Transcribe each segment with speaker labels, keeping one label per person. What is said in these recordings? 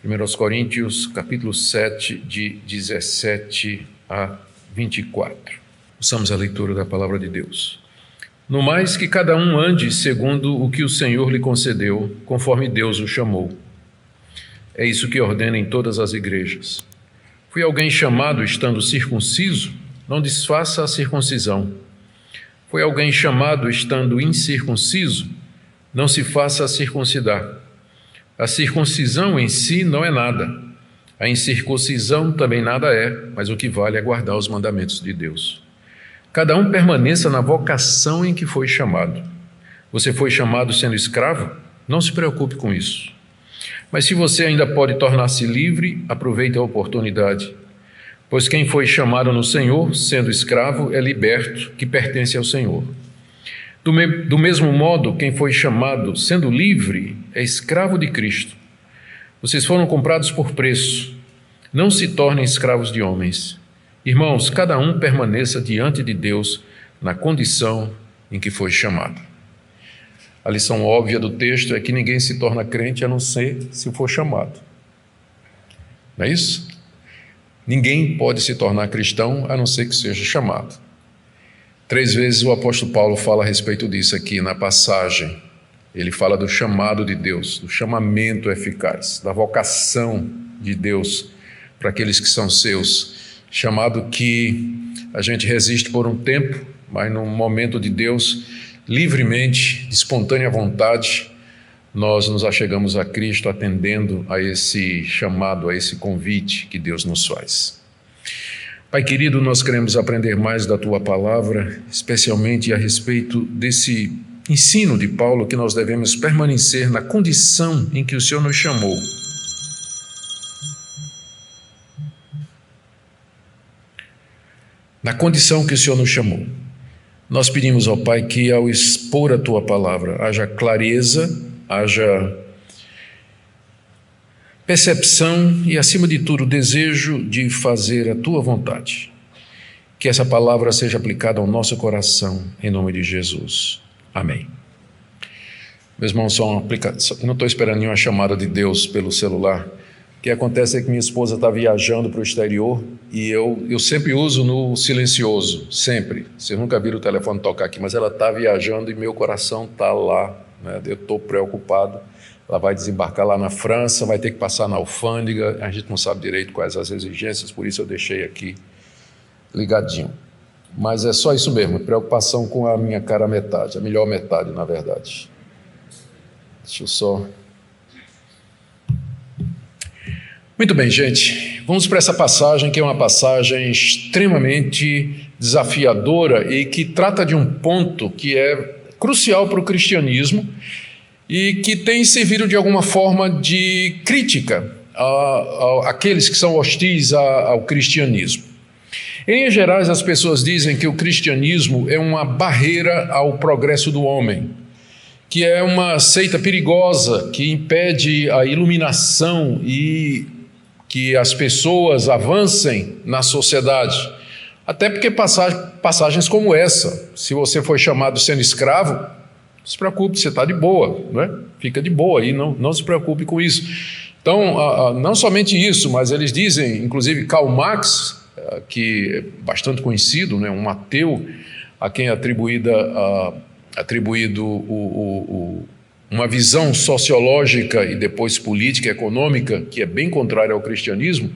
Speaker 1: 1 Coríntios, capítulo 7, de 17 a 24. Ouçamos a leitura da palavra de Deus. No mais, que cada um ande segundo o que o Senhor lhe concedeu, conforme Deus o chamou. É isso que ordena em todas as igrejas. Foi alguém chamado estando circunciso? Não desfaça a circuncisão. Foi alguém chamado estando incircunciso? Não se faça circuncidar. A circuncisão em si não é nada. A incircuncisão também nada é, mas o que vale é guardar os mandamentos de Deus. Cada um permaneça na vocação em que foi chamado. Você foi chamado sendo escravo? Não se preocupe com isso. Mas se você ainda pode tornar-se livre, aproveite a oportunidade. Pois quem foi chamado no Senhor, sendo escravo, é liberto, que pertence ao Senhor. Do mesmo modo, quem foi chamado, sendo livre, é escravo de Cristo. Vocês foram comprados por preço. Não se tornem escravos de homens. Irmãos, cada um permaneça diante de Deus na condição em que foi chamado. A lição óbvia do texto é que ninguém se torna crente a não ser se for chamado. Não é isso? Ninguém pode se tornar cristão a não ser que seja chamado. 3 vezes o apóstolo Paulo fala a respeito disso aqui na passagem. Ele fala do chamado de Deus, do chamamento eficaz, da vocação de Deus para aqueles que são seus. Chamado que a gente resiste por um tempo, mas num momento de Deus, livremente, de espontânea vontade, nós nos achegamos a Cristo atendendo a esse chamado, a esse convite que Deus nos faz. Pai querido, nós queremos aprender mais da Tua Palavra, especialmente a respeito desse ensino de Paulo que nós devemos permanecer na condição em que o Senhor nos chamou. Na condição que o Senhor nos chamou. Nós pedimos ao Pai que ao expor a Tua Palavra haja clareza, haja percepção e, acima de tudo, o desejo de fazer a Tua vontade. Que essa palavra seja aplicada ao nosso coração, em nome de Jesus. Amém. Meus irmãos, eu não estou esperando nenhuma chamada de Deus pelo celular. O que acontece é que minha esposa está viajando para o exterior e eu sempre uso no silencioso, sempre. Vocês nunca viram o telefone tocar aqui, mas ela está viajando e meu coração está lá, né? Eu estou preocupado. Ela vai desembarcar lá na França, vai ter que passar na alfândega, a gente não sabe direito quais as exigências, por isso eu deixei aqui ligadinho. Mas é só isso mesmo, preocupação com a minha cara metade, a melhor metade, na verdade. Deixa eu só... Muito bem, gente, vamos para essa passagem, que é uma passagem extremamente desafiadora e que trata de um ponto que é crucial para o cristianismo e que tem servido de alguma forma de crítica àqueles que são hostis ao cristianismo. Em linhas gerais, as pessoas dizem que o cristianismo é uma barreira ao progresso do homem, que é uma seita perigosa que impede a iluminação e que as pessoas avancem na sociedade. Até porque passagens como essa, se você foi chamado sendo escravo, não se preocupe, você está de boa, né? Fica de boa aí, não se preocupe com isso. Então, não somente isso, mas eles dizem, inclusive Karl Marx, que é bastante conhecido, né? Um ateu, a quem é atribuído uma visão sociológica e depois política e econômica, que é bem contrária ao cristianismo,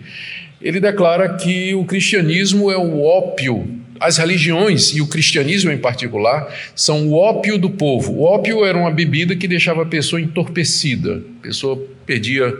Speaker 1: ele declara que o cristianismo é o ópio, as religiões e o cristianismo em particular são o ópio do povo. O ópio era uma bebida que deixava a pessoa entorpecida, a pessoa perdia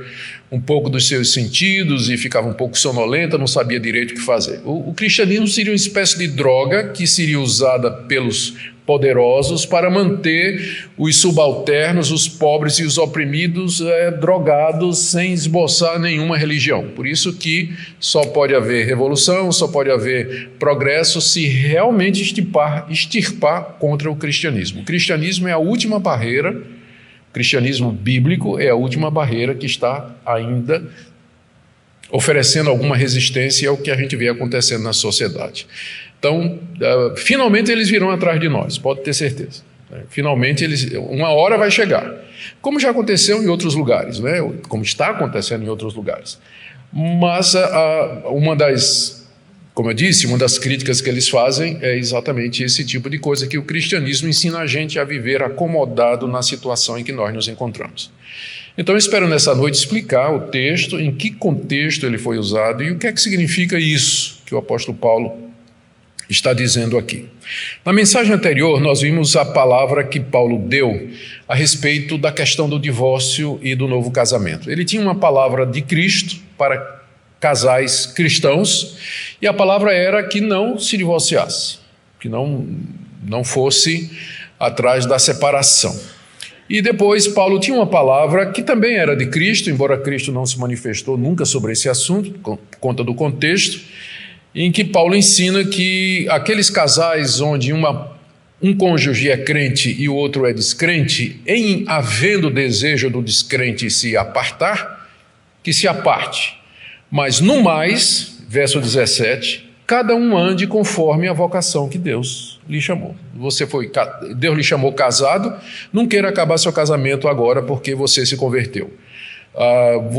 Speaker 1: um pouco dos seus sentidos e ficava um pouco sonolenta, não sabia direito o que fazer. O cristianismo seria uma espécie de droga que seria usada pelos poderosos para manter os subalternos, os pobres e os oprimidos drogados sem esboçar nenhuma religião. Por isso que só pode haver revolução, só pode haver progresso se realmente extirpar contra o cristianismo. O cristianismo é a última barreira, o cristianismo bíblico é a última barreira que está ainda oferecendo alguma resistência ao que a gente vê acontecendo na sociedade. Então, finalmente eles virão atrás de nós, pode ter certeza. Finalmente, uma hora vai chegar. Como já aconteceu em outros lugares, né? Como está acontecendo em outros lugares. Mas como eu disse, uma das críticas que eles fazem é exatamente esse tipo de coisa, que o cristianismo ensina a gente a viver acomodado na situação em que nós nos encontramos. Então eu espero nessa noite explicar o texto, em que contexto ele foi usado e o que é que significa isso que o apóstolo Paulo está dizendo aqui. Na mensagem anterior nós vimos a palavra que Paulo deu a respeito da questão do divórcio e do novo casamento. Ele tinha uma palavra de Cristo para casais cristãos, e a palavra era que não se divorciasse, que não fosse atrás da separação. E depois Paulo tinha uma palavra que também era de Cristo, embora Cristo não se manifestou nunca sobre esse assunto, por conta do contexto, em que Paulo ensina que aqueles casais onde um cônjuge é crente e o outro é descrente, em havendo desejo do descrente se apartar, que se aparte. Mas no mais, verso 17, cada um ande conforme a vocação que Deus lhe chamou. Deus lhe chamou casado, não queira acabar seu casamento agora porque você se converteu.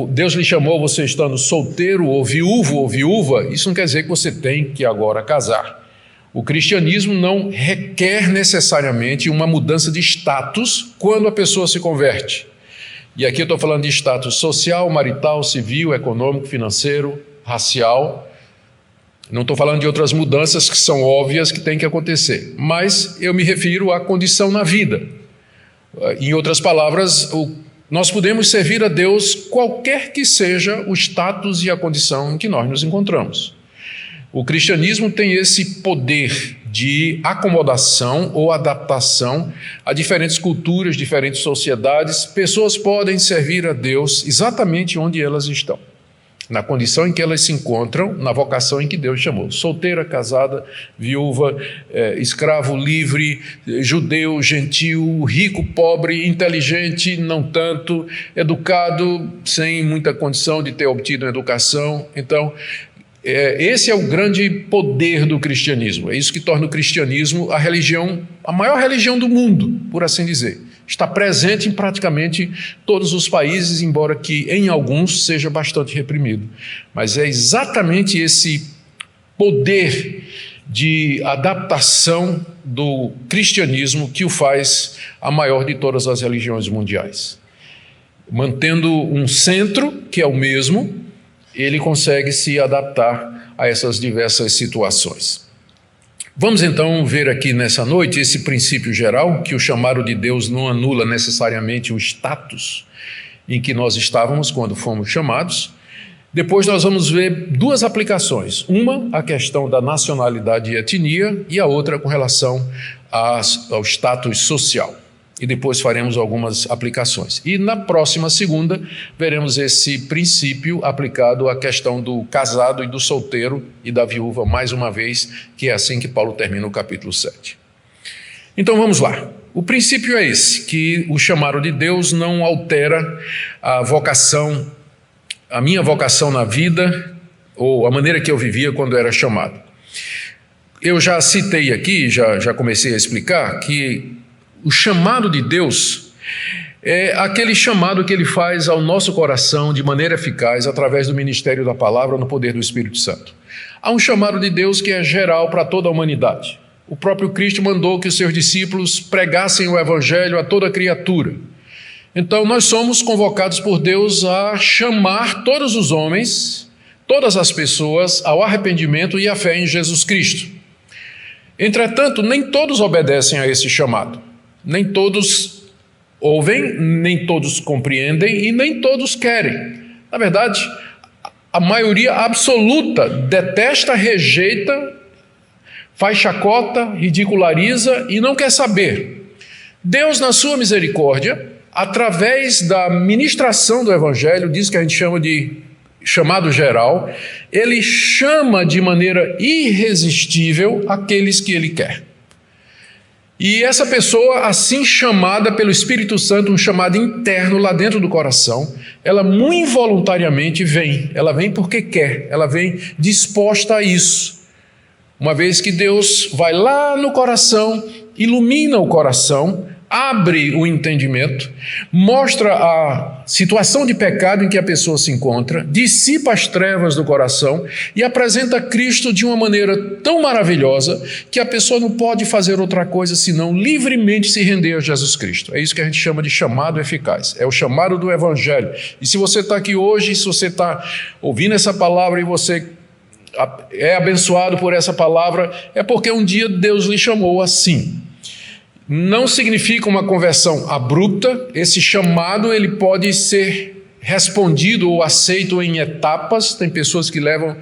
Speaker 1: Deus lhe chamou você estando solteiro ou viúvo ou viúva, isso não quer dizer que você tem que agora casar. O cristianismo não requer necessariamente uma mudança de status quando a pessoa se converte. E aqui eu estou falando de status social, marital, civil, econômico, financeiro, racial. Não estou falando de outras mudanças que são óbvias que têm que acontecer, mas eu me refiro à condição na vida. Em outras palavras, nós podemos servir a Deus qualquer que seja o status e a condição em que nós nos encontramos. O cristianismo tem esse poder de acomodação ou adaptação a diferentes culturas, diferentes sociedades. Pessoas podem servir a Deus exatamente onde elas estão, na condição em que elas se encontram, na vocação em que Deus chamou. Solteira, casada, viúva, escravo, livre, judeu, gentil, rico, pobre, inteligente, não tanto, educado, sem muita condição de ter obtido uma educação. Então, esse é o grande poder do cristianismo. É isso que torna o cristianismo a maior religião do mundo, por assim dizer. Está presente em praticamente todos os países, embora que em alguns seja bastante reprimido. Mas é exatamente esse poder de adaptação do cristianismo que o faz a maior de todas as religiões mundiais. Mantendo um centro, que é o mesmo, ele consegue se adaptar a essas diversas situações. Vamos então ver aqui nessa noite esse princípio geral, que o chamado de Deus não anula necessariamente o status em que nós estávamos quando fomos chamados. Depois nós vamos ver duas aplicações, uma a questão da nacionalidade e etnia e a outra com relação ao status social. E depois faremos algumas aplicações. E na próxima segunda, veremos esse princípio aplicado à questão do casado e do solteiro e da viúva, mais uma vez, que é assim que Paulo termina o capítulo 7. Então vamos lá. O princípio é esse, que o chamado de Deus não altera a minha vocação na vida, ou a maneira que eu vivia quando era chamado. Eu já citei aqui, já comecei a explicar, que o chamado de Deus é aquele chamado que Ele faz ao nosso coração de maneira eficaz através do ministério da palavra no poder do Espírito Santo. Há um chamado de Deus que é geral para toda a humanidade. O próprio Cristo mandou que os seus discípulos pregassem o Evangelho a toda criatura. Então nós somos convocados por Deus a chamar todos os homens, todas as pessoas ao arrependimento e à fé em Jesus Cristo. Entretanto, nem todos obedecem a esse chamado. Nem todos ouvem, nem todos compreendem e nem todos querem. Na verdade, a maioria absoluta detesta, rejeita, faz chacota, ridiculariza e não quer saber. Deus, na sua misericórdia, através da ministração do Evangelho, diz que a gente chama de chamado geral, Ele chama de maneira irresistível aqueles que Ele quer. E essa pessoa, assim chamada pelo Espírito Santo, um chamado interno lá dentro do coração, ela muito involuntariamente vem. Ela vem porque quer, ela vem disposta a isso. Uma vez que Deus vai lá no coração, ilumina o coração, abre o entendimento, mostra a situação de pecado em que a pessoa se encontra, dissipa as trevas do coração e apresenta Cristo de uma maneira tão maravilhosa que a pessoa não pode fazer outra coisa senão livremente se render a Jesus Cristo. É isso que a gente chama de chamado eficaz, é o chamado do Evangelho. E se você está aqui hoje, se você está ouvindo essa palavra e você é abençoado por essa palavra, é porque um dia Deus lhe chamou assim. Não significa uma conversão abrupta. Esse chamado ele pode ser respondido ou aceito em etapas. Tem pessoas que levam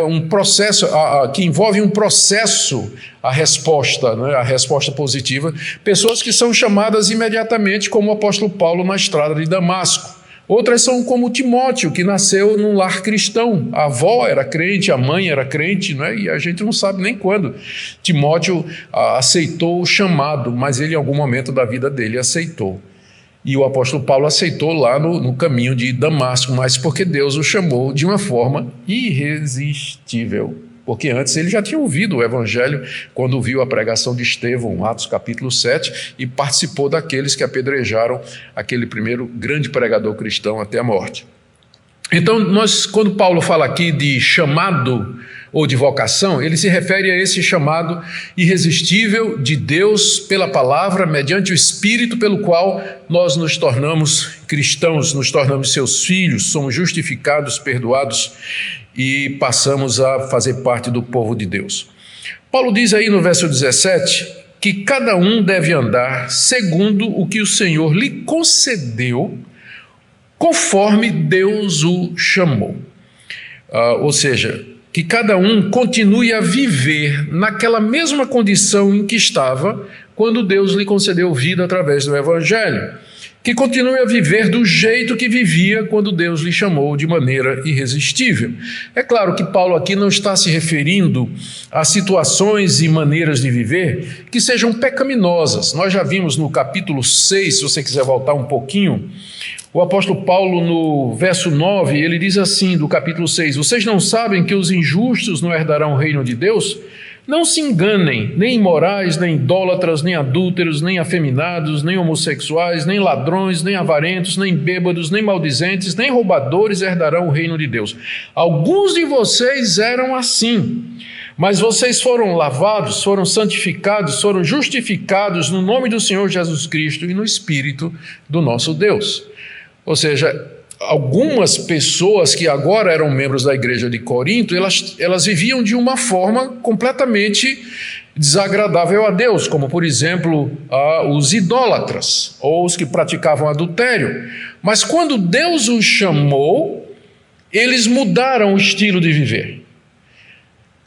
Speaker 1: um processo, que envolve um processo a resposta, né, a resposta positiva. Pessoas que são chamadas imediatamente, como o apóstolo Paulo na estrada de Damasco. Outras são como Timóteo, que nasceu num lar cristão. A avó era crente, a mãe era crente, né? E a gente não sabe nem quando Timóteo aceitou o chamado, mas ele em algum momento da vida dele aceitou. E o apóstolo Paulo aceitou lá no caminho de Damasco, mas porque Deus o chamou de uma forma irresistível. Porque antes ele já tinha ouvido o Evangelho quando viu a pregação de Estevão, Atos capítulo 7, e participou daqueles que apedrejaram aquele primeiro grande pregador cristão até a morte. Então, quando Paulo fala aqui de chamado ou de vocação, ele se refere a esse chamado irresistível de Deus pela palavra, mediante o Espírito pelo qual nós nos tornamos cristãos, nos tornamos seus filhos, somos justificados, perdoados e passamos a fazer parte do povo de Deus. Paulo diz aí no verso 17 que cada um deve andar segundo o que o Senhor lhe concedeu, conforme Deus o chamou. Ou seja, que cada um continue a viver naquela mesma condição em que estava quando Deus lhe concedeu vida através do Evangelho. Que continue a viver do jeito que vivia quando Deus lhe chamou de maneira irresistível. É claro que Paulo aqui não está se referindo a situações e maneiras de viver que sejam pecaminosas. Nós já vimos no capítulo 6, se você quiser voltar um pouquinho, o apóstolo Paulo no verso 9, ele diz assim do capítulo 6, vocês não sabem que os injustos não herdarão o reino de Deus? Não se enganem, nem imorais, nem idólatras, nem adúlteros, nem afeminados, nem homossexuais, nem ladrões, nem avarentos, nem bêbados, nem maldizentes, nem roubadores herdarão o reino de Deus. Alguns de vocês eram assim, mas vocês foram lavados, foram santificados, foram justificados no nome do Senhor Jesus Cristo e no Espírito do nosso Deus. Ou seja, algumas pessoas que agora eram membros da igreja de Corinto, elas viviam de uma forma completamente desagradável a Deus, como por exemplo os idólatras ou os que praticavam adultério. Mas quando Deus os chamou, eles mudaram o estilo de viver.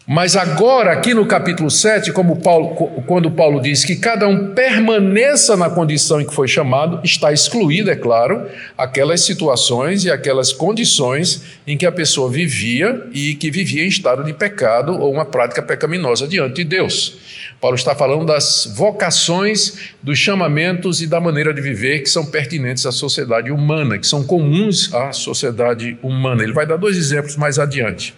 Speaker 1: Mas agora, aqui no capítulo 7, quando Paulo diz que cada um permaneça na condição em que foi chamado, está excluído, é claro, aquelas situações e aquelas condições em que a pessoa vivia e que vivia em estado de pecado ou uma prática pecaminosa diante de Deus. Paulo está falando das vocações, dos chamamentos e da maneira de viver que são pertinentes à sociedade humana, que são comuns à sociedade humana. Ele vai dar 2 exemplos mais adiante.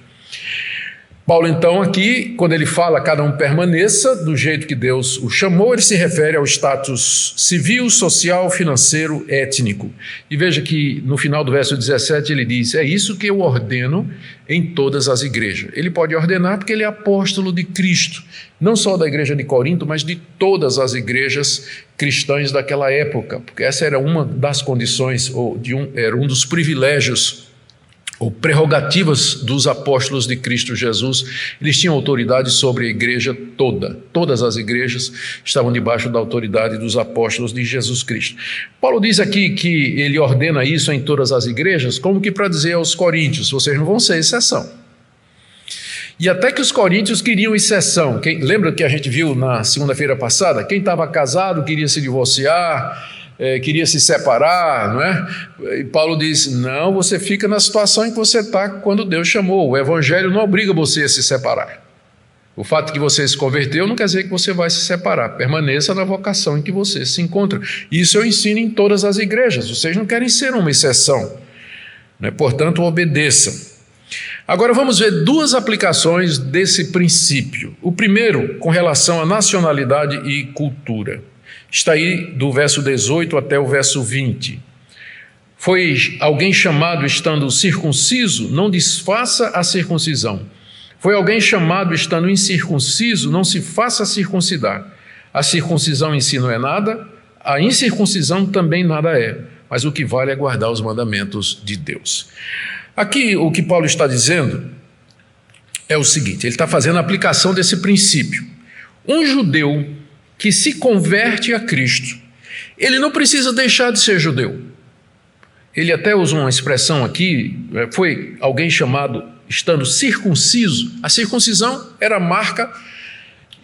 Speaker 1: Paulo, então, aqui, quando ele fala cada um permaneça do jeito que Deus o chamou, ele se refere ao status civil, social, financeiro, étnico. E veja que no final do verso 17 ele diz, é isso que eu ordeno em todas as igrejas. Ele pode ordenar porque ele é apóstolo de Cristo, não só da igreja de Corinto, mas de todas as igrejas cristãs daquela época, porque essa era uma das condições, era um dos privilégios ou prerrogativas dos apóstolos de Cristo Jesus. Eles tinham autoridade sobre a igreja toda. Todas as igrejas estavam debaixo da autoridade dos apóstolos de Jesus Cristo. Paulo diz aqui que ele ordena isso em todas as igrejas, como que para dizer aos coríntios, vocês não vão ser exceção. E até que os coríntios queriam exceção. Lembra que a gente viu na segunda-feira passada? Quem estava casado queria se divorciar, queria se separar, não é? E Paulo diz, não, você fica na situação em que você está quando Deus chamou. O evangelho não obriga você a se separar. O fato de que você se converteu não quer dizer que você vai se separar. Permaneça na vocação em que você se encontra. Isso eu ensino em todas as igrejas. Vocês não querem ser uma exceção, né? Portanto, obedeçam. Agora vamos ver duas aplicações desse princípio. O primeiro, com relação à nacionalidade e cultura. Está aí do verso 18 até o verso 20. Foi alguém chamado estando circunciso, não desfaça a circuncisão. Foi alguém chamado estando incircunciso, não se faça circuncidar. A circuncisão em si não é nada, a incircuncisão também nada é, mas o que vale é guardar os mandamentos de Deus. Aqui o que Paulo está dizendo é o seguinte, ele está fazendo a aplicação desse princípio. Um judeu que se converte a Cristo, ele não precisa deixar de ser judeu. Ele até usa uma expressão aqui, foi alguém chamado estando circunciso. A circuncisão era a marca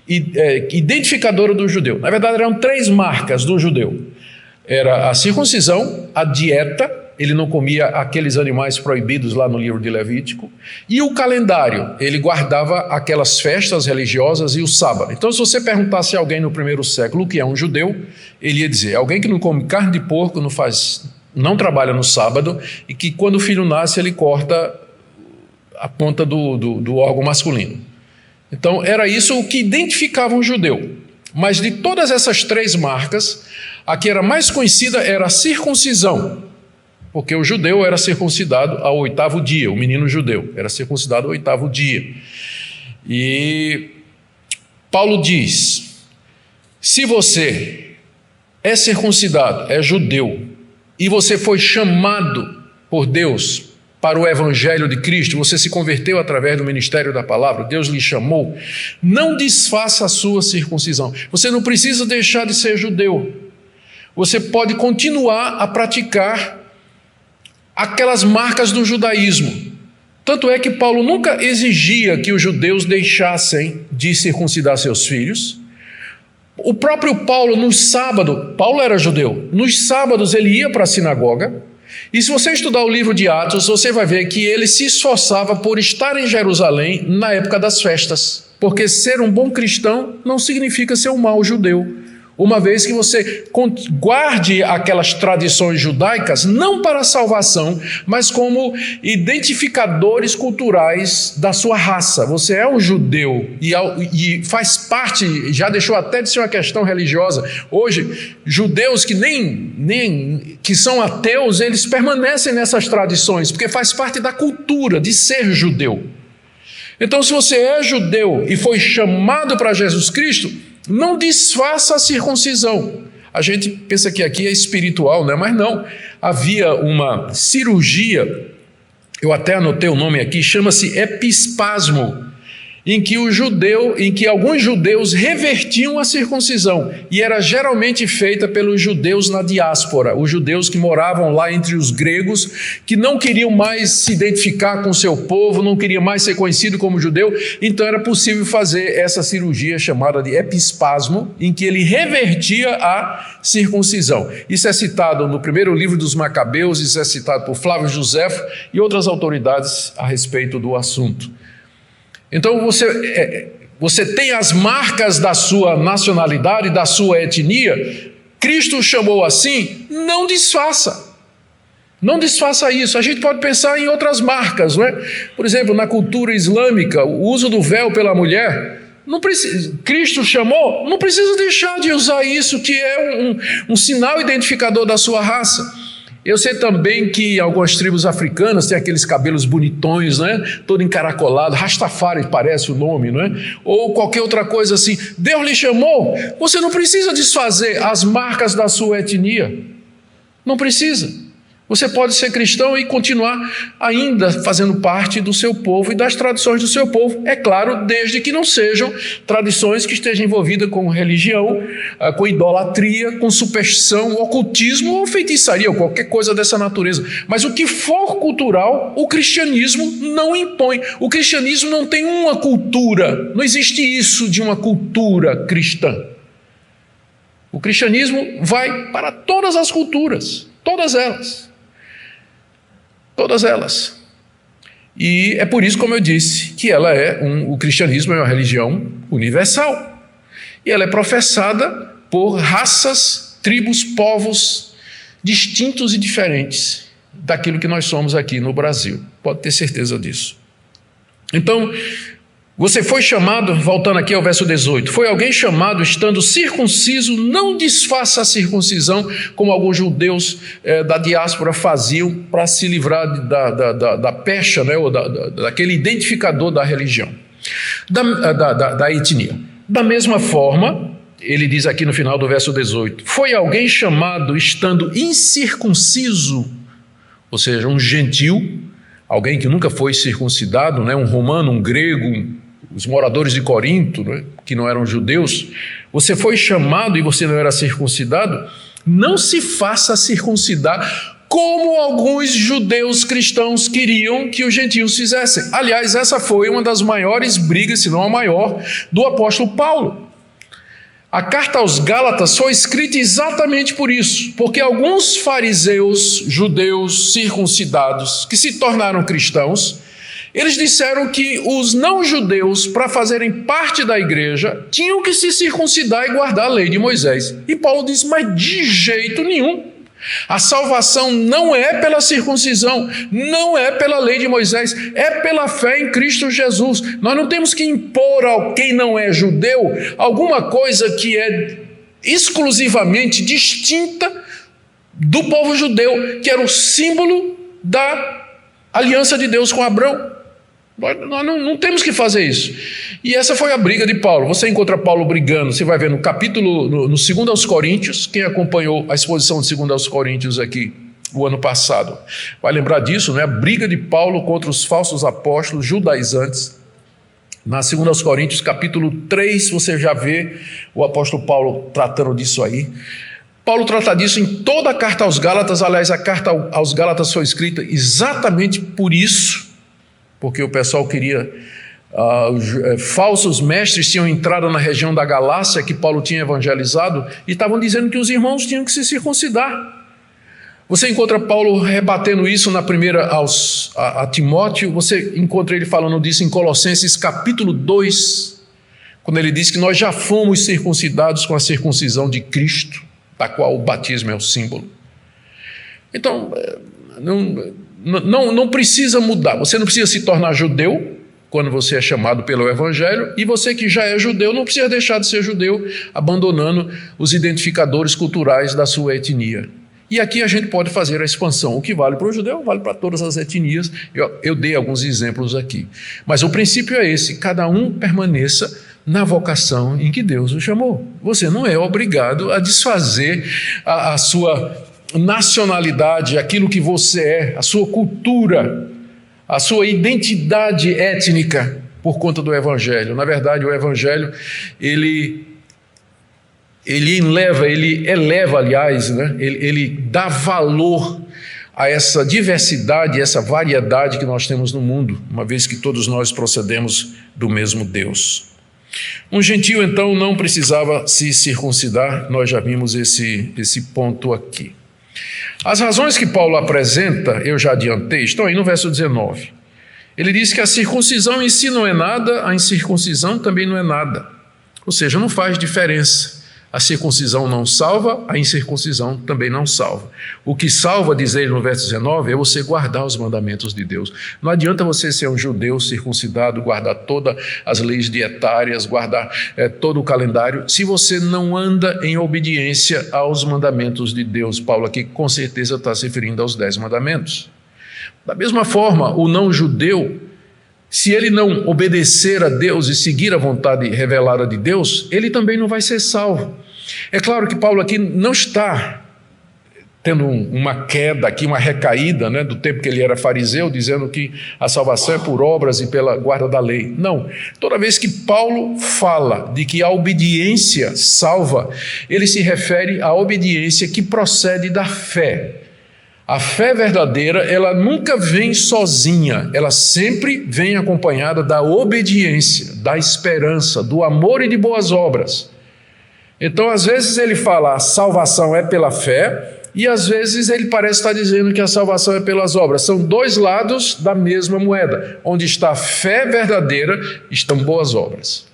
Speaker 1: identificadora do judeu. Na verdade, eram 3 marcas do judeu. Era a circuncisão, a dieta, ele não comia aqueles animais proibidos lá no livro de Levítico, e o calendário, ele guardava aquelas festas religiosas e o sábado. Então, se você perguntasse a alguém no primeiro século o que é um judeu, ele ia dizer, alguém que não come carne de porco, não trabalha no sábado, e que quando o filho nasce, ele corta a ponta do órgão masculino. Então, era isso o que identificava um judeu. Mas de todas essas 3 marcas, a que era mais conhecida era a circuncisão, porque o judeu era circuncidado ao 8º dia, o menino judeu era circuncidado ao 8º dia. E Paulo diz, se você é circuncidado, é judeu, e você foi chamado por Deus para o evangelho de Cristo, você se converteu através do ministério da palavra, Deus lhe chamou, não desfaça a sua circuncisão. Você não precisa deixar de ser judeu. Você pode continuar a praticar aquelas marcas do judaísmo. Tanto é que Paulo nunca exigia que os judeus deixassem de circuncidar seus filhos. O próprio Paulo, no sábado, Paulo era judeu, nos sábados ele ia para a sinagoga, e se você estudar o livro de Atos, você vai ver que ele se esforçava por estar em Jerusalém na época das festas, porque ser um bom cristão não significa ser um mau judeu. Uma vez que você guarde aquelas tradições judaicas, não para a salvação, mas como identificadores culturais da sua raça. Você é um judeu e faz parte, já deixou até de ser uma questão religiosa. Hoje, judeus que que são ateus, eles permanecem nessas tradições, porque faz parte da cultura de ser judeu. Então, se você é judeu e foi chamado para Jesus Cristo, não desfaça a circuncisão. A gente pensa que aqui é espiritual, né? Mas não. Havia uma cirurgia, eu até anotei o nome aqui, chama-se epispasmo, em que alguns judeus revertiam a circuncisão, e era geralmente feita pelos judeus na diáspora, os judeus que moravam lá entre os gregos, que não queriam mais se identificar com o seu povo, não queriam mais ser conhecido como judeu, então era possível fazer essa cirurgia chamada de epispasmo, em que ele revertia a circuncisão. Isso é citado no primeiro livro dos Macabeus, isso é citado por Flávio Joséfo e outras autoridades a respeito do assunto. Então você tem as marcas da sua nacionalidade, da sua etnia, Cristo chamou assim, não desfaça. Não desfaça isso. A gente pode pensar em outras marcas, não é? Por exemplo, na cultura islâmica, o uso do véu pela mulher, Cristo chamou, não precisa deixar de usar isso, que é um sinal identificador da sua raça. Eu sei também que algumas tribos africanas têm aqueles cabelos bonitões, né? Todo encaracolado, Rastafari parece o nome, não é? Ou qualquer outra coisa assim. Deus lhe chamou, você não precisa desfazer as marcas da sua etnia. Não precisa. Você pode ser cristão e continuar ainda fazendo parte do seu povo e das tradições do seu povo. É claro, desde que não sejam tradições que estejam envolvidas com religião, com idolatria, com superstição, ocultismo ou feitiçaria, ou qualquer coisa dessa natureza. Mas o que for cultural, o cristianismo não impõe. O cristianismo não tem uma cultura, não existe isso de uma cultura cristã. O cristianismo vai para todas as culturas, todas elas. Todas elas. E é por isso, como eu disse, que o cristianismo é uma religião universal. E ela é professada por raças, tribos, povos distintos e diferentes daquilo que nós somos aqui no Brasil. Pode ter certeza disso. Então, você foi chamado, voltando aqui ao verso 18, foi alguém chamado estando circunciso, não desfaça a circuncisão, como alguns judeus da diáspora faziam para se livrar da pecha, né, ou daquele identificador da religião, da etnia. Da mesma forma, ele diz aqui no final do verso 18, foi alguém chamado estando incircunciso, ou seja, um gentil, alguém que nunca foi circuncidado, né, um romano, um grego, os moradores de Corinto, né, que não eram judeus, você foi chamado e você não era circuncidado, não se faça circuncidar como alguns judeus cristãos queriam que os gentios fizessem. Aliás, essa foi uma das maiores brigas, se não a maior, do apóstolo Paulo. A carta aos Gálatas foi escrita exatamente por isso, porque alguns fariseus, judeus circuncidados, que se tornaram cristãos, eles disseram que os não-judeus, para fazerem parte da igreja, tinham que se circuncidar e guardar a lei de Moisés. E Paulo diz, mas de jeito nenhum. A salvação não é pela circuncisão, não é pela lei de Moisés, é pela fé em Cristo Jesus. Nós não temos que impor a quem não é judeu alguma coisa que é exclusivamente distinta do povo judeu, que era o símbolo da aliança de Deus com Abraão. Nós não temos que fazer isso. E essa foi a briga de Paulo. Você encontra Paulo brigando, você vai ver no capítulo, no 2 aos Coríntios, quem acompanhou a exposição de 2 aos Coríntios aqui, o ano passado, vai lembrar disso, né? A briga de Paulo contra os falsos apóstolos judaizantes. Na 2 aos Coríntios, capítulo 3, você já vê o apóstolo Paulo tratando disso aí. Paulo trata disso em toda a carta aos Gálatas. Aliás, a carta aos Gálatas foi escrita exatamente por isso, porque o pessoal queria, falsos mestres tinham entrado na região da Galácia, que Paulo tinha evangelizado, e estavam dizendo que os irmãos tinham que se circuncidar. Você encontra Paulo rebatendo isso na primeira a Timóteo, você encontra ele falando disso em Colossenses capítulo 2, quando ele diz que nós já fomos circuncidados com a circuncisão de Cristo, da qual o batismo é o símbolo. Então, não precisa mudar, você não precisa se tornar judeu quando você é chamado pelo Evangelho, e você que já é judeu não precisa deixar de ser judeu, abandonando os identificadores culturais da sua etnia. E aqui a gente pode fazer a expansão, o que vale para o judeu vale para todas as etnias, eu dei alguns exemplos aqui. Mas o princípio é esse, cada um permaneça na vocação em que Deus o chamou. Você não é obrigado a desfazer a sua nacionalidade, aquilo que você é, a sua cultura, a sua identidade étnica por conta do Evangelho. Na verdade, o Evangelho, ele eleva, aliás, né? Ele dá valor a essa diversidade, essa variedade que nós temos no mundo, uma vez que todos nós procedemos do mesmo Deus. Um gentio, então, não precisava se circuncidar, nós já vimos esse ponto aqui. As razões que Paulo apresenta, eu já adiantei, estão aí no verso 19. Ele diz que a circuncisão em si não é nada, a incircuncisão também não é nada. Ou seja, não faz diferença. A circuncisão não salva, a incircuncisão também não salva. O que salva, diz ele no verso 19, é você guardar os mandamentos de Deus. Não adianta você ser um judeu circuncidado, guardar todas as leis dietárias, guardar todo o calendário, se você não anda em obediência aos mandamentos de Deus. Paulo aqui com certeza está se referindo aos 10 mandamentos. Da mesma forma, o não-judeu, se ele não obedecer a Deus e seguir a vontade revelada de Deus, ele também não vai ser salvo. É claro que Paulo aqui não está tendo uma queda aqui, uma recaída, né, do tempo que ele era fariseu, dizendo que a salvação é por obras e pela guarda da lei. Não. Toda vez que Paulo fala de que a obediência salva, ele se refere à obediência que procede da fé. A fé verdadeira, ela nunca vem sozinha, ela sempre vem acompanhada da obediência, da esperança, do amor e de boas obras. Então, às vezes ele fala a salvação é pela fé, e às vezes ele parece estar dizendo que a salvação é pelas obras. São dois lados da mesma moeda. Onde está a fé verdadeira, estão boas obras.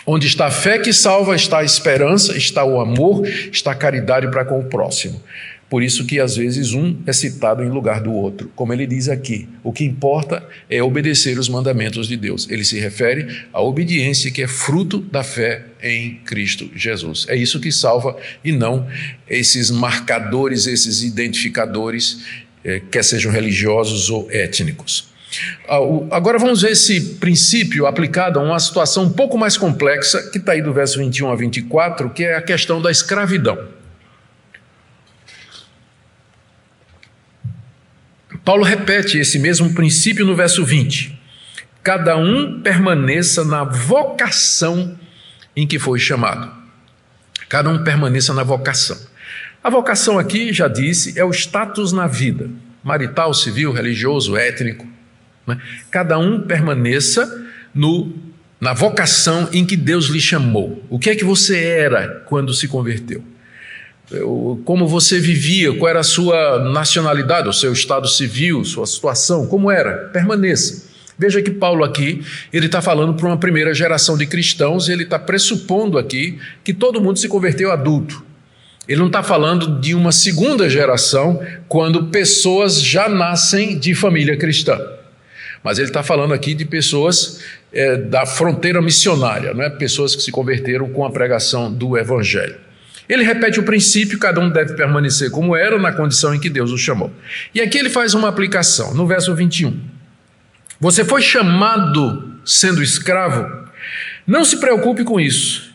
Speaker 1: Onde está a fé que salva, está a esperança, está o amor, está a caridade para com o próximo. Por isso que às vezes um é citado em lugar do outro. Como ele diz aqui, o que importa é obedecer os mandamentos de Deus. Ele se refere à obediência que é fruto da fé em Cristo Jesus. É isso que salva e não esses marcadores, esses identificadores, quer sejam religiosos ou étnicos. Agora vamos ver esse princípio aplicado a uma situação um pouco mais complexa, que está aí do verso 21 a 24, que é a questão da escravidão. Paulo repete esse mesmo princípio no verso 20. Cada um permaneça na vocação em que foi chamado. Cada um permaneça na vocação. A vocação aqui, já disse, é o status na vida. Marital, civil, religioso, étnico. Né? Cada um permaneça na vocação em que Deus lhe chamou. O que é que você era quando se converteu? Como você vivia, qual era a sua nacionalidade, o seu estado civil, sua situação, como era? Permaneça. Veja que Paulo aqui, ele está falando para uma primeira geração de cristãos, ele está pressupondo aqui que todo mundo se converteu adulto. Ele não está falando de uma segunda geração, quando pessoas já nascem de família cristã. Mas ele está falando aqui de pessoas da fronteira missionária, não é? Pessoas que se converteram com a pregação do Evangelho. Ele repete o princípio, cada um deve permanecer como era, na condição em que Deus o chamou. E aqui ele faz uma aplicação, no verso 21. Você foi chamado sendo escravo? Não se preocupe com isso.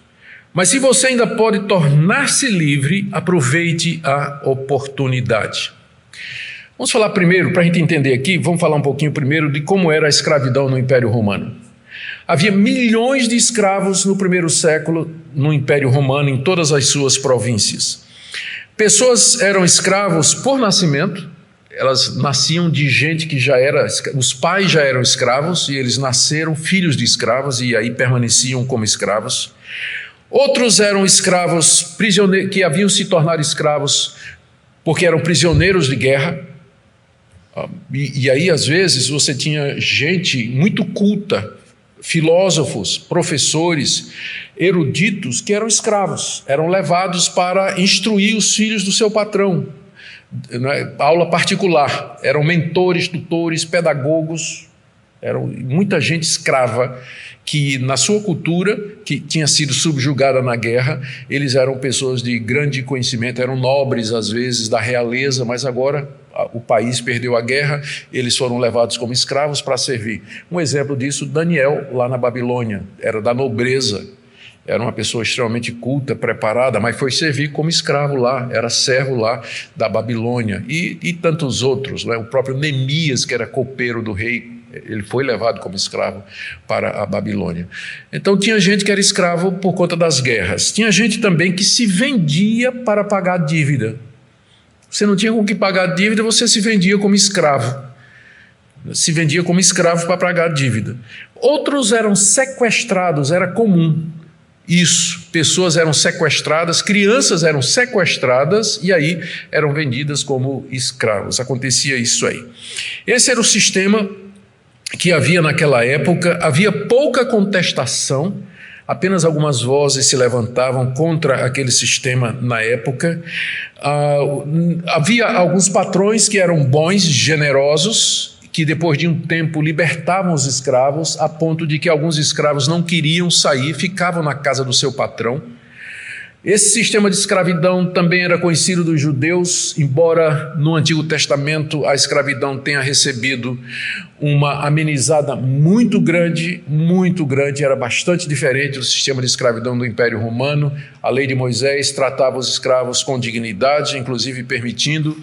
Speaker 1: Mas se você ainda pode tornar-se livre, aproveite a oportunidade. Vamos falar primeiro, para a gente entender aqui, vamos falar um pouquinho primeiro de como era a escravidão no Império Romano. Havia milhões de escravos no primeiro século no Império Romano, em todas as suas províncias. Pessoas eram escravos por nascimento, elas nasciam de gente que já era, os pais já eram escravos e eles nasceram filhos de escravos e aí permaneciam como escravos. Outros eram escravos prisioneiros, que haviam se tornado escravos porque eram prisioneiros de guerra. E aí às vezes você tinha gente muito culta, filósofos, professores, eruditos que eram escravos, eram levados para instruir os filhos do seu patrão, né? Aula particular, eram mentores, tutores, pedagogos, eram muita gente escrava que na sua cultura, que tinha sido subjugada na guerra, eles eram pessoas de grande conhecimento, eram nobres às vezes da realeza, mas agora o país perdeu a guerra, eles foram levados como escravos para servir. Um exemplo disso, Daniel, lá na Babilônia, era da nobreza, era uma pessoa extremamente culta, preparada, mas foi servir como escravo lá, era servo lá da Babilônia, e tantos outros, né? O próprio Neemias, que era copeiro do rei, ele foi levado como escravo para a Babilônia. Então tinha gente que era escravo por conta das guerras, tinha gente também que se vendia para pagar dívida. Você não tinha com que pagar a dívida, você se vendia como escravo. Se vendia como escravo para pagar a dívida. Outros eram sequestrados, era comum isso. Pessoas eram sequestradas, crianças eram sequestradas e aí eram vendidas como escravos. Acontecia isso aí. Esse era o sistema que havia naquela época, havia pouca contestação, apenas algumas vozes se levantavam contra aquele sistema na época. Havia alguns patrões que eram bons, generosos, que depois de um tempo libertavam os escravos, a ponto de que alguns escravos não queriam sair, ficavam na casa do seu patrão. Esse sistema de escravidão também era conhecido dos judeus, embora no Antigo Testamento a escravidão tenha recebido uma amenizada muito grande, era bastante diferente do sistema de escravidão do Império Romano. A lei de Moisés tratava os escravos com dignidade, inclusive permitindo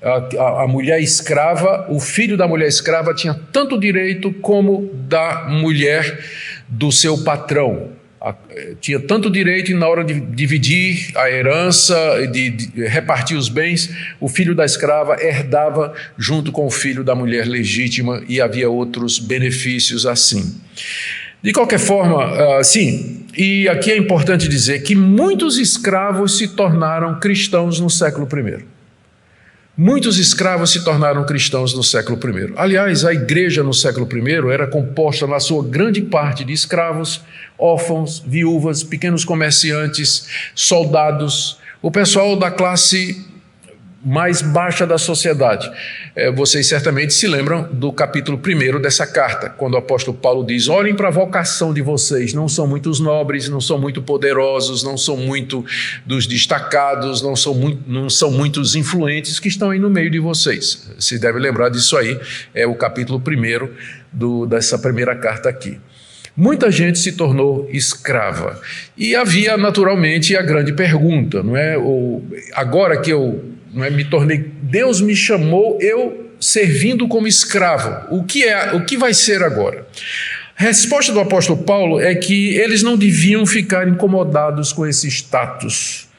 Speaker 1: a mulher escrava, o filho da mulher escrava tinha tanto direito como da mulher do seu patrão. Tinha tanto direito e na hora de dividir a herança, de repartir os bens, o filho da escrava herdava junto com o filho da mulher legítima e havia outros benefícios assim. De qualquer forma, sim, e aqui é importante dizer que muitos escravos se tornaram cristãos no século I. Muitos escravos se tornaram cristãos no século I. Aliás, a igreja no século I era composta na sua grande parte de escravos, órfãos, viúvas, pequenos comerciantes, soldados, o pessoal da classe mais baixa da sociedade. Vocês certamente se lembram do capítulo 1 dessa carta, quando o apóstolo Paulo diz: olhem para a vocação de vocês, não são muitos nobres, não são muito poderosos, não são muito dos destacados, não são muitos influentes que estão aí no meio de vocês. Se deve lembrar disso aí, é o capítulo 1 dessa primeira carta aqui. Muita gente se tornou escrava. E havia, naturalmente, a grande pergunta, não é? Agora que eu me tornei, Deus me chamou, eu servindo como escravo. O que vai ser agora? A resposta do apóstolo Paulo é que eles não deviam ficar incomodados com esse status.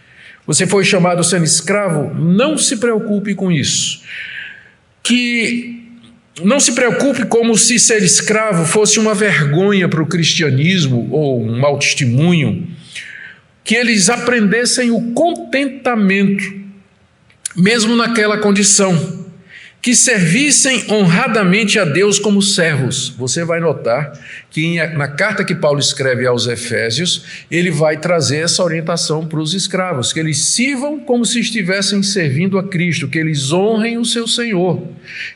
Speaker 1: Você foi chamado sendo escravo? Não se preocupe com isso. Não se preocupe como se ser escravo fosse uma vergonha para o cristianismo ou um mau testemunho. Que eles aprendessem o contentamento, mesmo naquela condição. Que servissem honradamente a Deus como servos. Você vai notar que na carta que Paulo escreve aos Efésios, ele vai trazer essa orientação para os escravos, que eles sirvam como se estivessem servindo a Cristo, que eles honrem o seu Senhor,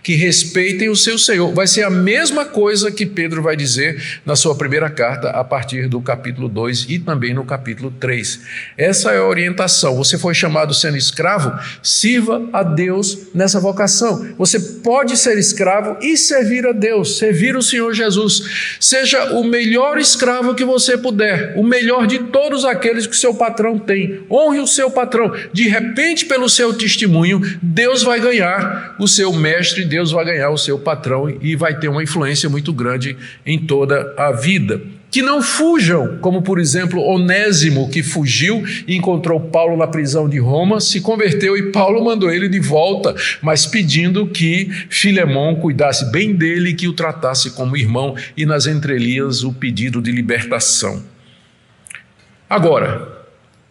Speaker 1: que respeitem o seu Senhor. Vai ser a mesma coisa que Pedro vai dizer na sua primeira carta, a partir do capítulo 2 e também no capítulo 3. Essa é a orientação. Você foi chamado sendo escravo, sirva a Deus nessa vocação. Você pode ser escravo e servir a Deus, servir o Senhor Jesus. Seja o melhor escravo que você puder, o melhor de todos aqueles que o seu patrão tem. Honre o seu patrão. De repente, pelo seu testemunho, Deus vai ganhar o seu mestre, Deus vai ganhar o seu patrão e vai ter uma influência muito grande em toda a vida. Que não fujam, como por exemplo Onésimo, que fugiu e encontrou Paulo na prisão de Roma, se converteu e Paulo mandou ele de volta, mas pedindo que Filemão cuidasse bem dele e que o tratasse como irmão, e nas entrelinhas o pedido de libertação. Agora,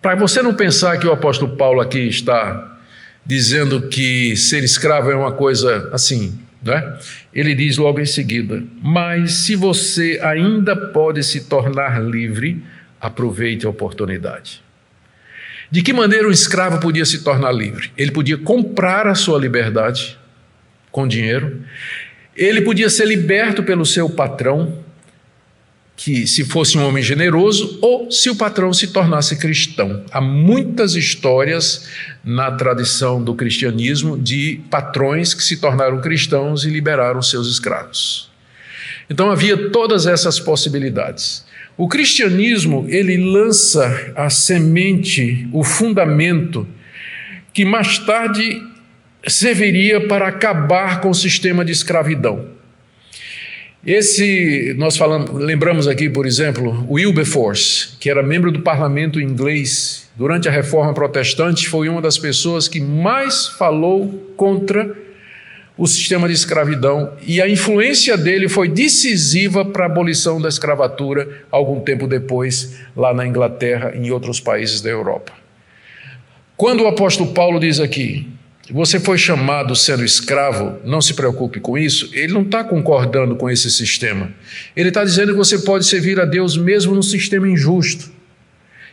Speaker 1: para você não pensar que o apóstolo Paulo aqui está dizendo que ser escravo é uma coisa assim, né? Ele diz logo em seguida: mas se você ainda pode se tornar livre, aproveite a oportunidade. De que maneira um escravo podia se tornar livre? Ele podia comprar a sua liberdade com dinheiro, ele podia ser liberto pelo seu patrão, que se fosse um homem generoso, ou se o patrão se tornasse cristão. Há muitas histórias na tradição do cristianismo de patrões que se tornaram cristãos e liberaram seus escravos. Então havia todas essas possibilidades. O cristianismo, ele lança a semente, o fundamento, que mais tarde serviria para acabar com o sistema de escravidão. Lembramos aqui, por exemplo, Wilberforce, que era membro do parlamento inglês durante a Reforma Protestante, foi uma das pessoas que mais falou contra o sistema de escravidão, e a influência dele foi decisiva para a abolição da escravatura algum tempo depois, lá na Inglaterra e em outros países da Europa. Quando o apóstolo Paulo diz aqui: você foi chamado sendo escravo, não se preocupe com isso, ele não está concordando com esse sistema. Ele está dizendo que você pode servir a Deus mesmo num sistema injusto,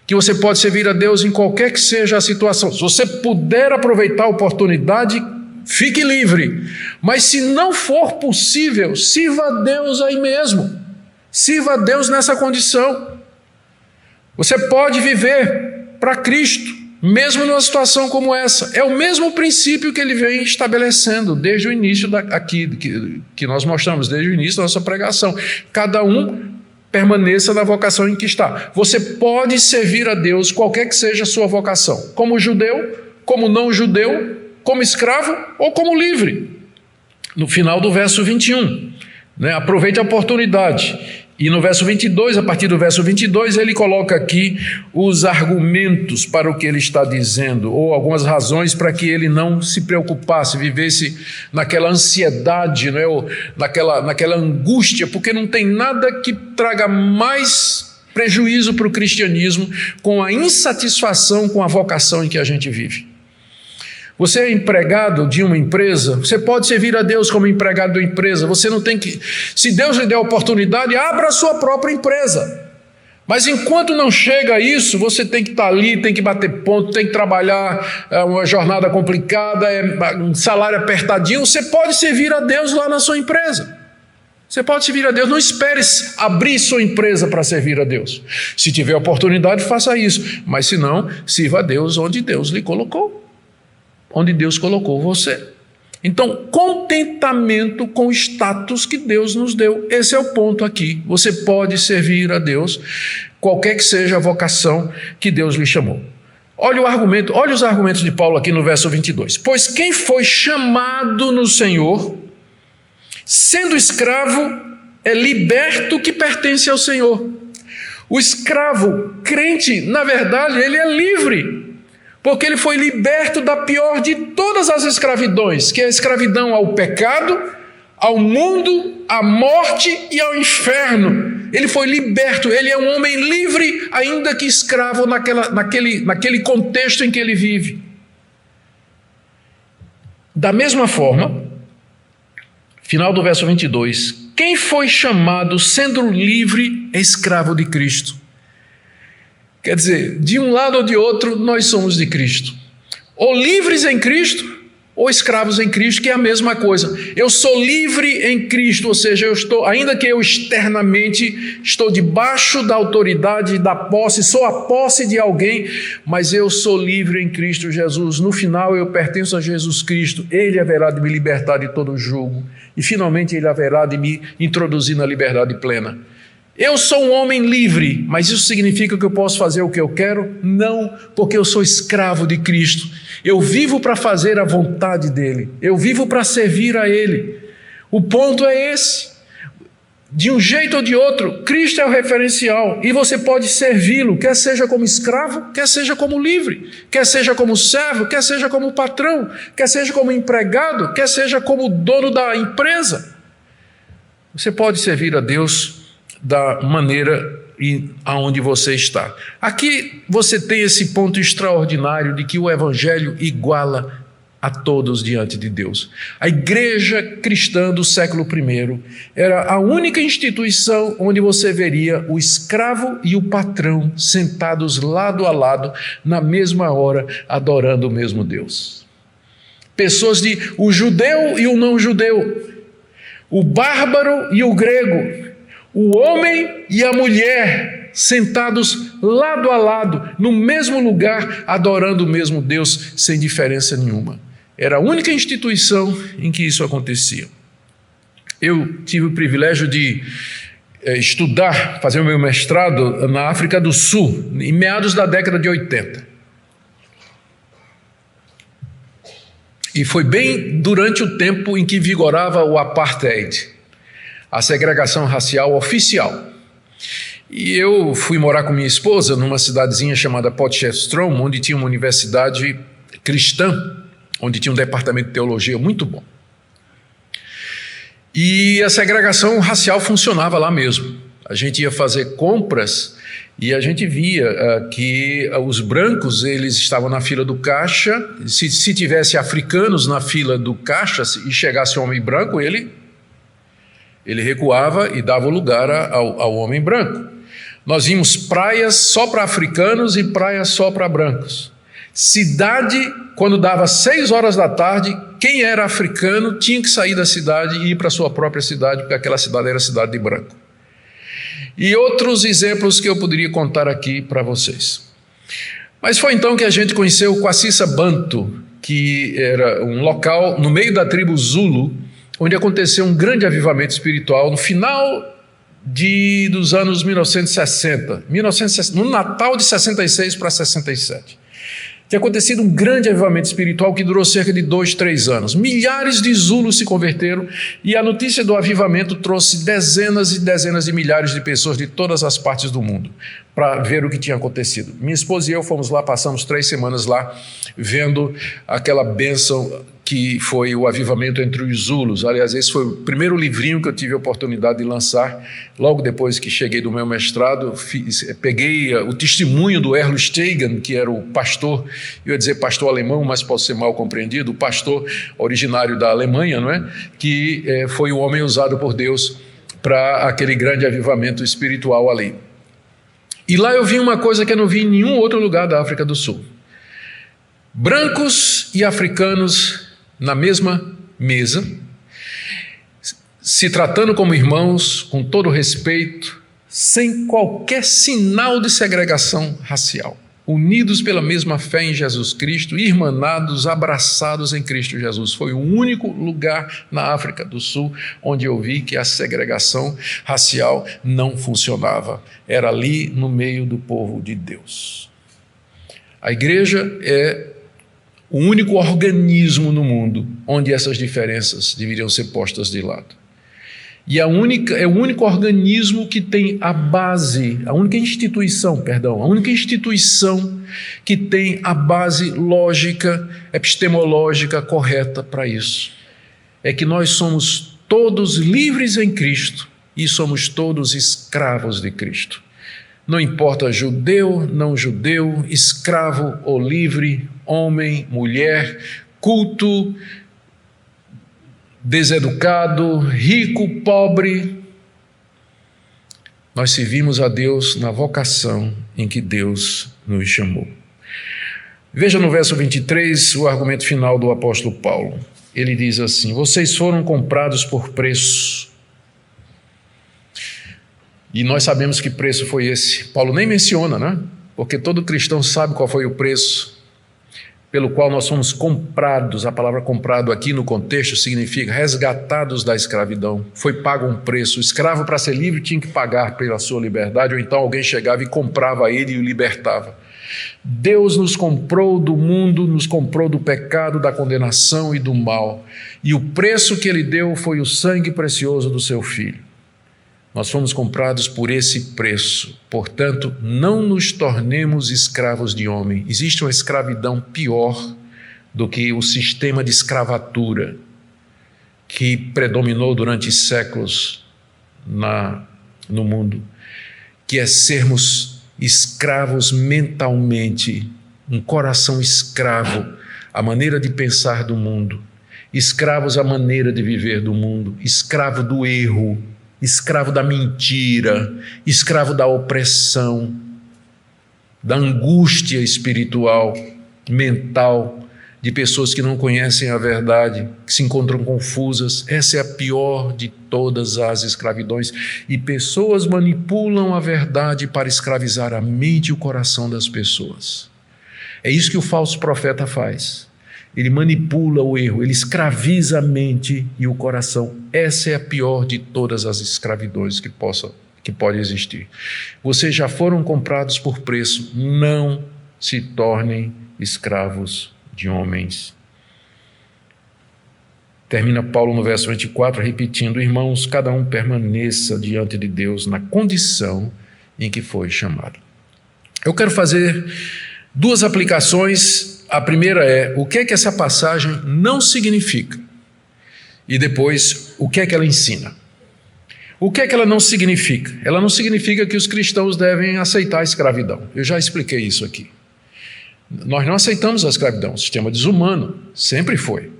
Speaker 1: que você pode servir a Deus em qualquer que seja a situação. Se você puder aproveitar a oportunidade, fique livre. Mas se não for possível, sirva a Deus aí mesmo. Sirva a Deus nessa condição. Você pode viver para Cristo, mesmo numa situação como essa. É o mesmo princípio que ele vem estabelecendo desde o início que nós mostramos, desde o início da nossa pregação. Cada um permaneça na vocação em que está. Você pode servir a Deus, qualquer que seja a sua vocação, como judeu, como não judeu, como escravo ou como livre. No final do verso 21, aproveite a oportunidade. E no verso 22, a partir do verso 22, ele coloca aqui os argumentos para o que ele está dizendo, ou algumas razões para que ele não se preocupasse, vivesse naquela ansiedade, ou naquela angústia, porque não tem nada que traga mais prejuízo para o cristianismo com a insatisfação com a vocação em que a gente vive. Você é empregado de uma empresa, você pode servir a Deus como empregado da empresa, você não tem que... Se Deus lhe der a oportunidade, abra a sua própria empresa. Mas enquanto não chega a isso, você tem que estar ali, tem que bater ponto, tem que trabalhar, uma jornada complicada, um salário apertadinho. Você pode servir a Deus lá na sua empresa. Você pode servir a Deus, não espere abrir sua empresa para servir a Deus. Se tiver oportunidade, faça isso. Mas se não, sirva a Deus onde Deus lhe colocou. Onde Deus colocou você. Então, contentamento com o status que Deus nos deu. Esse é o ponto aqui. Você pode servir a Deus, qualquer que seja a vocação que Deus lhe chamou. Olha os argumentos de Paulo aqui no verso 22. Pois quem foi chamado no Senhor, sendo escravo, é liberto que pertence ao Senhor. O escravo crente, na verdade, ele é livre. Porque ele foi liberto da pior de todas as escravidões, que é a escravidão ao pecado, ao mundo, à morte e ao inferno. Ele foi liberto, ele é um homem livre, ainda que escravo naquele contexto em que ele vive. Da mesma forma, final do verso 22, quem foi chamado sendo livre é escravo de Cristo. Quer dizer, de um lado ou de outro, nós somos de Cristo. Ou livres em Cristo, ou escravos em Cristo, que é a mesma coisa. Eu sou livre em Cristo, ou seja, ainda que eu externamente estou debaixo da autoridade, da posse, sou a posse de alguém, mas eu sou livre em Cristo Jesus. No final eu pertenço a Jesus Cristo, Ele haverá de me libertar de todo jugo, e finalmente Ele haverá de me introduzir na liberdade plena. Eu sou um homem livre, mas isso significa que eu posso fazer o que eu quero? Não, porque eu sou escravo de Cristo. Eu vivo para fazer a vontade dEle. Eu vivo para servir a Ele. O ponto é esse. De um jeito ou de outro, Cristo é o referencial e você pode servi-lo, quer seja como escravo, quer seja como livre, quer seja como servo, quer seja como patrão, quer seja como empregado, quer seja como dono da empresa. Você pode servir a Deus da maneira aonde você está. Aqui você tem esse ponto extraordinário de que o Evangelho iguala a todos diante de Deus. A igreja cristã do século I era a única instituição onde você veria o escravo e o patrão sentados lado a lado, na mesma hora, adorando o mesmo Deus. Pessoas o judeu e o não judeu, o bárbaro e o grego, o homem e a mulher sentados lado a lado, no mesmo lugar, adorando o mesmo Deus, sem diferença nenhuma. Era a única instituição em que isso acontecia. Eu tive o privilégio de estudar, fazer o meu mestrado na África do Sul, em meados da década de 80. E foi bem durante o tempo em que vigorava o apartheid, a segregação racial oficial. E eu fui morar com minha esposa numa cidadezinha chamada Potchefstroom, onde tinha uma universidade cristã, onde tinha um departamento de teologia muito bom. E a segregação racial funcionava lá mesmo. A gente ia fazer compras e a gente via que os brancos, eles estavam na fila do caixa. Se tivesse africanos na fila do caixa e chegasse um homem branco, ele recuava e dava lugar ao homem branco. Nós vimos praias só para africanos e praias só para brancos. Cidade, quando dava 6 horas da tarde, quem era africano tinha que sair da cidade e ir para a sua própria cidade, porque aquela cidade era cidade de branco. E outros exemplos que eu poderia contar aqui para vocês. Mas foi então que a gente conheceu o Kwasisa Bantu, que era um local no meio da tribo Zulu, onde aconteceu um grande avivamento espiritual no final dos anos 1960, no Natal de 66 para 67. Tinha acontecido um grande avivamento espiritual que durou cerca de 2, 3 anos. Milhares de Zulus se converteram e a notícia do avivamento trouxe dezenas e dezenas de milhares de pessoas de todas as partes do mundo para ver o que tinha acontecido. Minha esposa e eu fomos lá, passamos 3 semanas lá, vendo aquela bênção que foi o avivamento entre os Zulus. Aliás, esse foi o primeiro livrinho que eu tive a oportunidade de lançar, logo depois que cheguei do meu mestrado. Peguei o testemunho do Erlo Stegen, que era o pastor, eu ia dizer pastor alemão, mas pode ser mal compreendido, o pastor originário da Alemanha, não é? Que foi o homem usado por Deus para aquele grande avivamento espiritual ali. E lá eu vi uma coisa que eu não vi em nenhum outro lugar da África do Sul. Brancos e africanos na mesma mesa, se tratando como irmãos, com todo respeito, sem qualquer sinal de segregação racial, unidos pela mesma fé em Jesus Cristo, irmanados, abraçados em Cristo Jesus. Foi o único lugar na África do Sul onde eu vi que a segregação racial não funcionava. Era ali no meio do povo de Deus. A igreja é o único organismo no mundo onde essas diferenças deveriam ser postas de lado. E é o único organismo que tem a única instituição que tem a base lógica, epistemológica correta para isso. É que nós somos todos livres em Cristo e somos todos escravos de Cristo. Não importa judeu, não judeu, escravo ou livre, homem, mulher, culto, deseducado, rico, pobre, nós servimos a Deus na vocação em que Deus nos chamou. Veja no verso 23 o argumento final do apóstolo Paulo. Ele diz assim: vocês foram comprados por preço. E nós sabemos que preço foi esse. Paulo nem menciona, né? Porque todo cristão sabe qual foi o preço pelo qual nós somos comprados. A palavra comprado aqui no contexto significa resgatados da escravidão. Foi pago um preço. O escravo, para ser livre, tinha que pagar pela sua liberdade, ou então alguém chegava e comprava ele e o libertava. Deus nos comprou do mundo, nos comprou do pecado, da condenação e do mal. E o preço que ele deu foi o sangue precioso do seu Filho. Nós fomos comprados por esse preço, portanto, não nos tornemos escravos de homem. Existe uma escravidão pior do que o sistema de escravatura que predominou durante séculos no mundo, que é sermos escravos mentalmente, um coração escravo, à maneira de pensar do mundo, escravos à maneira de viver do mundo, escravo do erro, escravo da mentira, escravo da opressão, da angústia espiritual, mental, de pessoas que não conhecem a verdade, que se encontram confusas. Essa é a pior de todas as escravidões. E pessoas manipulam a verdade para escravizar a mente e o coração das pessoas. É isso que o falso profeta faz. Ele manipula o erro, ele escraviza a mente e o coração. Essa é a pior de todas as escravidões que pode existir. Vocês já foram comprados por preço, não se tornem escravos de homens. Termina Paulo no verso 24, repetindo: irmãos, cada um permaneça diante de Deus na condição em que foi chamado. Eu quero fazer duas aplicações. A primeira é o que essa passagem não significa, e depois o que ela ensina. O que ela não significa? Ela não significa que os cristãos devem aceitar a escravidão. Eu já expliquei isso aqui. Nós não aceitamos a escravidão, o sistema desumano, sempre foi,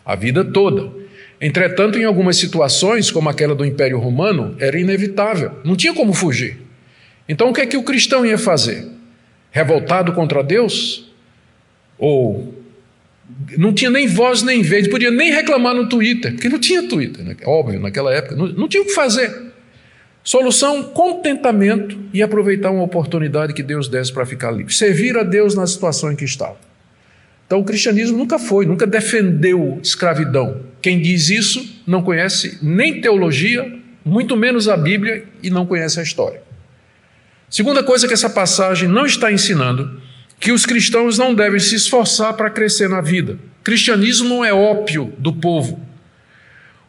Speaker 1: a vida toda. Entretanto, em algumas situações, como aquela do Império Romano, era inevitável, não tinha como fugir. Então o que o cristão ia fazer? Revoltado contra Deus? Ou não tinha nem voz nem vez, não podia nem reclamar no Twitter, porque não tinha Twitter, né? Óbvio, naquela época, não tinha o que fazer. Solução: contentamento e aproveitar uma oportunidade que Deus desse para ficar livre. Servir a Deus na situação em que estava. Então o cristianismo nunca defendeu escravidão. Quem diz isso não conhece nem teologia, muito menos a Bíblia, e não conhece a história. Segunda coisa que essa passagem não está ensinando: que os cristãos não devem se esforçar para crescer na vida. O cristianismo não é ópio do povo.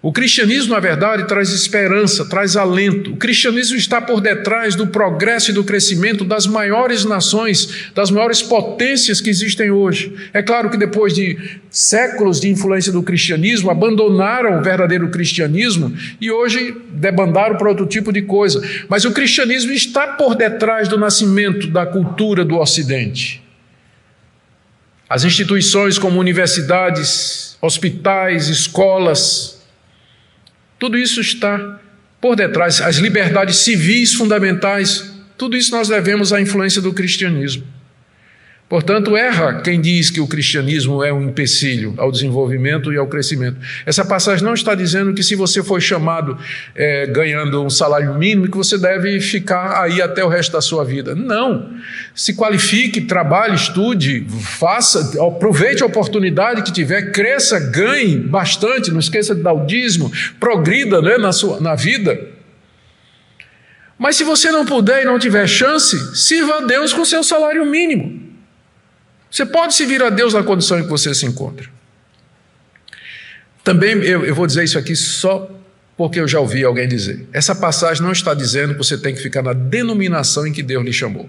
Speaker 1: O cristianismo, na verdade, traz esperança, traz alento. O cristianismo está por detrás do progresso e do crescimento das maiores nações, das maiores potências que existem hoje. É claro que depois de séculos de influência do cristianismo, abandonaram o verdadeiro cristianismo e hoje debandaram para outro tipo de coisa. Mas o cristianismo está por detrás do nascimento da cultura do Ocidente. As instituições como universidades, hospitais, escolas, tudo isso está por detrás. As liberdades civis fundamentais Tudo isso nós devemos à influência do cristianismo. Portanto, erra quem diz que o cristianismo é um empecilho ao desenvolvimento e ao crescimento. Essa passagem não está dizendo que se você foi chamado ganhando um salário mínimo, que você deve ficar aí até o resto da sua vida. Não. Se qualifique, trabalhe, estude, faça, aproveite a oportunidade que tiver, cresça, ganhe bastante, não esqueça de dar o dízimo, progrida, né, na vida. Mas se você não puder e não tiver chance, sirva a Deus com seu salário mínimo. Você pode servir a Deus na condição em que você se encontra. Também eu vou dizer isso aqui só porque eu já ouvi alguém dizer. Essa passagem não está dizendo que você tem que ficar na denominação em que Deus lhe chamou.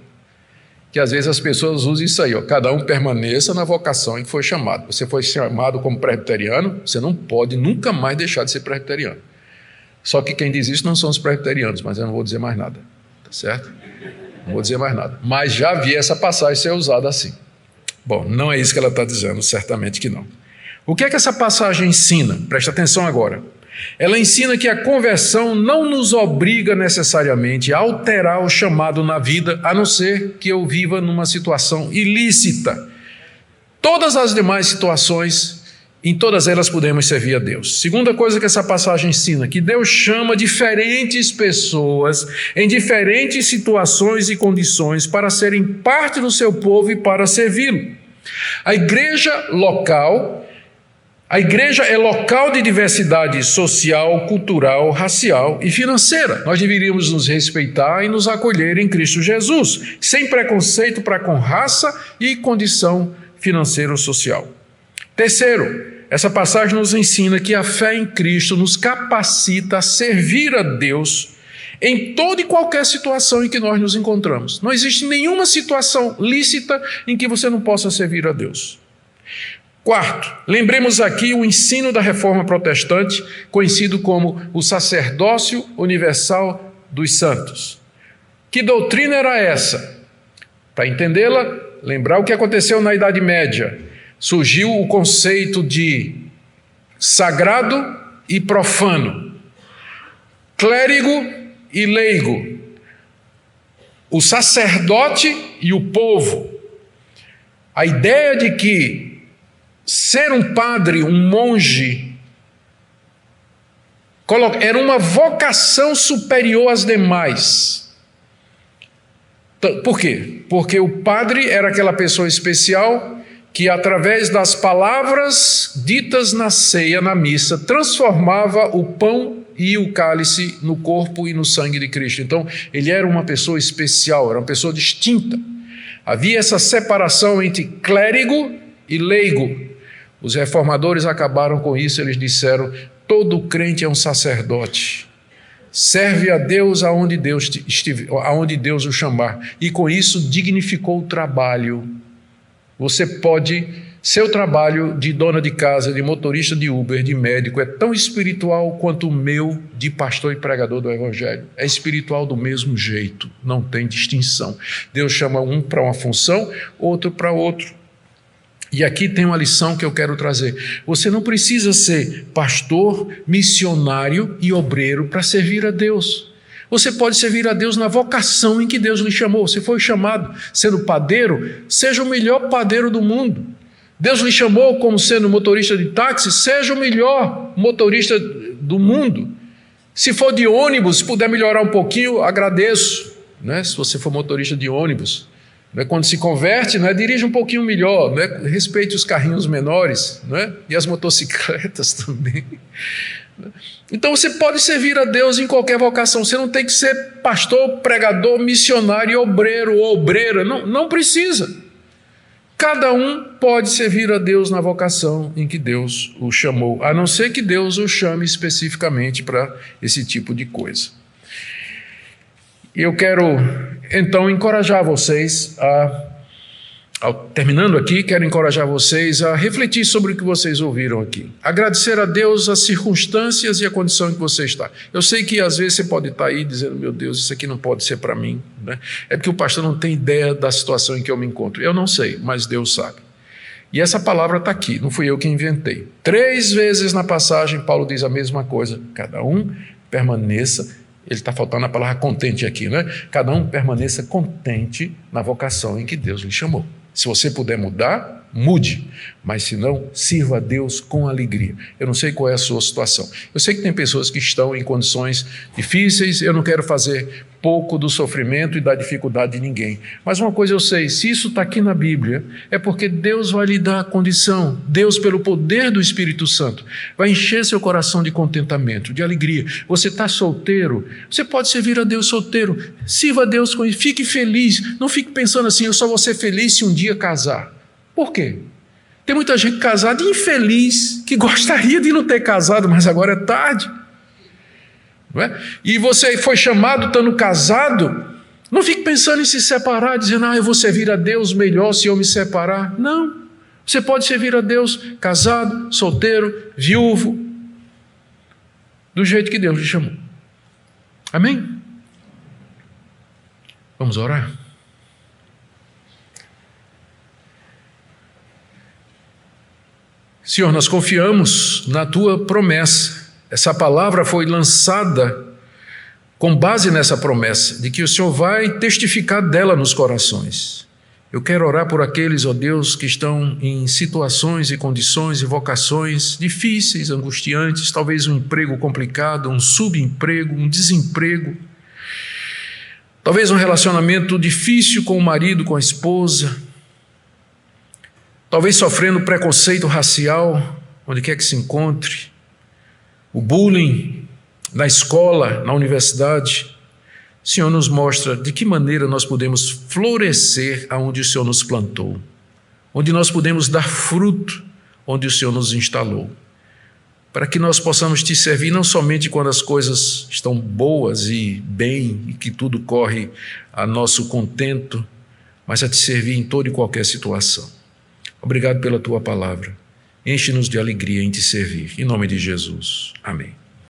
Speaker 1: Que às vezes as pessoas usam isso aí, cada um permaneça na vocação em que foi chamado. Você foi chamado como presbiteriano, você não pode nunca mais deixar de ser presbiteriano. Só que quem diz isso não são os presbiterianos, mas eu não vou dizer mais nada, tá certo? Não vou dizer mais nada. Mas já vi essa passagem ser usada assim. Bom, não é isso que ela está dizendo, certamente que não. O que é que essa passagem ensina? Presta atenção agora. Ela ensina que a conversão não nos obriga necessariamente a alterar o chamado na vida, a não ser que eu viva numa situação ilícita. Todas as demais situações, em todas elas podemos servir a Deus. Segunda coisa que essa passagem ensina, que Deus chama diferentes pessoas em diferentes situações e condições para serem parte do seu povo e para servi-lo. A igreja é local de diversidade social, cultural, racial e financeira. Nós deveríamos nos respeitar e nos acolher em Cristo Jesus, sem preconceito para com raça e condição financeira ou social. Terceiro, essa passagem nos ensina que a fé em Cristo nos capacita a servir a Deus em toda e qualquer situação em que nós nos encontramos. Não existe nenhuma situação lícita em que você não possa servir a Deus. Quarto, lembremos aqui o ensino da Reforma Protestante, conhecido como o sacerdócio universal dos santos. Que doutrina era essa? Para entendê-la, lembrar o que aconteceu na Idade Média. Surgiu o conceito de sagrado e profano, clérigo e leigo, o sacerdote e o povo. A ideia de que ser um padre, um monge, era uma vocação superior às demais. Por quê? Porque o padre era aquela pessoa especial que, através das palavras ditas na ceia, na missa, transformava o pão e o cálice no corpo e no sangue de Cristo. Então, ele era uma pessoa especial, era uma pessoa distinta. Havia essa separação entre clérigo e leigo. Os reformadores acabaram com isso, eles disseram: todo crente é um sacerdote. Serve a Deus aonde Deus o chamar. E com isso dignificou o trabalho. Você pode, seu trabalho de dona de casa, de motorista de Uber, de médico, é tão espiritual quanto o meu de pastor e pregador do Evangelho. É espiritual do mesmo jeito, não tem distinção. Deus chama um para uma função, outro para outro. E aqui tem uma lição que eu quero trazer. Você não precisa ser pastor, missionário e obreiro para servir a Deus. Você pode servir a Deus na vocação em que Deus lhe chamou. Você foi chamado sendo padeiro, seja o melhor padeiro do mundo. Deus lhe chamou como sendo motorista de táxi, seja o melhor motorista do mundo. Se for de ônibus, puder melhorar um pouquinho, agradeço, né? Se você for motorista de ônibus, né? Quando se converte, né? Dirija um pouquinho melhor, né? Respeite os carrinhos menores, né? E as motocicletas também. Então você pode servir a Deus em qualquer vocação. Você não tem que ser pastor, pregador, missionário, obreiro ou obreira. Não precisa. Cada um pode servir a Deus na vocação em que Deus o chamou, a não ser que Deus o chame especificamente para esse tipo de coisa. Eu quero então encorajar vocês terminando aqui, quero encorajar vocês a refletir sobre o que vocês ouviram aqui. Agradecer a Deus as circunstâncias e a condição em que você está. Eu sei que às vezes você pode estar aí dizendo: meu Deus, isso aqui não pode ser para mim, né? É porque o pastor não tem ideia da situação em que eu me encontro. Eu não sei, mas Deus sabe. E essa palavra está aqui, não fui eu que inventei. 3 vezes na passagem Paulo diz a mesma coisa: cada um permaneça Ele está faltando a palavra contente aqui, né? Cada um permaneça contente na vocação em que Deus lhe chamou. Se você puder mudar, mude, mas se não, sirva a Deus com alegria. Eu não sei qual é a sua situação. Eu sei que tem pessoas que estão em condições difíceis, eu não quero fazer pouco do sofrimento e da dificuldade de ninguém. Mas uma coisa eu sei, se isso está aqui na Bíblia, é porque Deus vai lhe dar a condição. Deus, pelo poder do Espírito Santo, vai encher seu coração de contentamento, de alegria. Você está solteiro, você pode servir a Deus solteiro. Sirva a Deus com isso, fique feliz. Não fique pensando assim, eu só vou ser feliz se um dia casar. Por quê? Tem muita gente casada e infeliz, que gostaria de não ter casado, mas agora é tarde. Não é? E você foi chamado estando casado, não fique pensando em se separar, dizendo, eu vou servir a Deus melhor se eu me separar. Não, você pode servir a Deus casado, solteiro, viúvo, do jeito que Deus lhe chamou. Amém? Vamos orar? Senhor, nós confiamos na Tua promessa. Essa palavra foi lançada com base nessa promessa, de que o Senhor vai testificar dela nos corações. Eu quero orar por aqueles, ó Deus, que estão em situações e condições e vocações difíceis, angustiantes, talvez um emprego complicado, um subemprego, um desemprego, talvez um relacionamento difícil com o marido, com a esposa, talvez sofrendo preconceito racial, onde quer que se encontre, o bullying na escola, na universidade. O Senhor nos mostra de que maneira nós podemos florescer aonde o Senhor nos plantou, onde nós podemos dar fruto, onde o Senhor nos instalou, para que nós possamos Te servir não somente quando as coisas estão boas e bem e que tudo corre a nosso contento, mas a Te servir em toda e qualquer situação. Obrigado pela Tua palavra. Enche-nos de alegria em Te servir. Em nome de Jesus. Amém.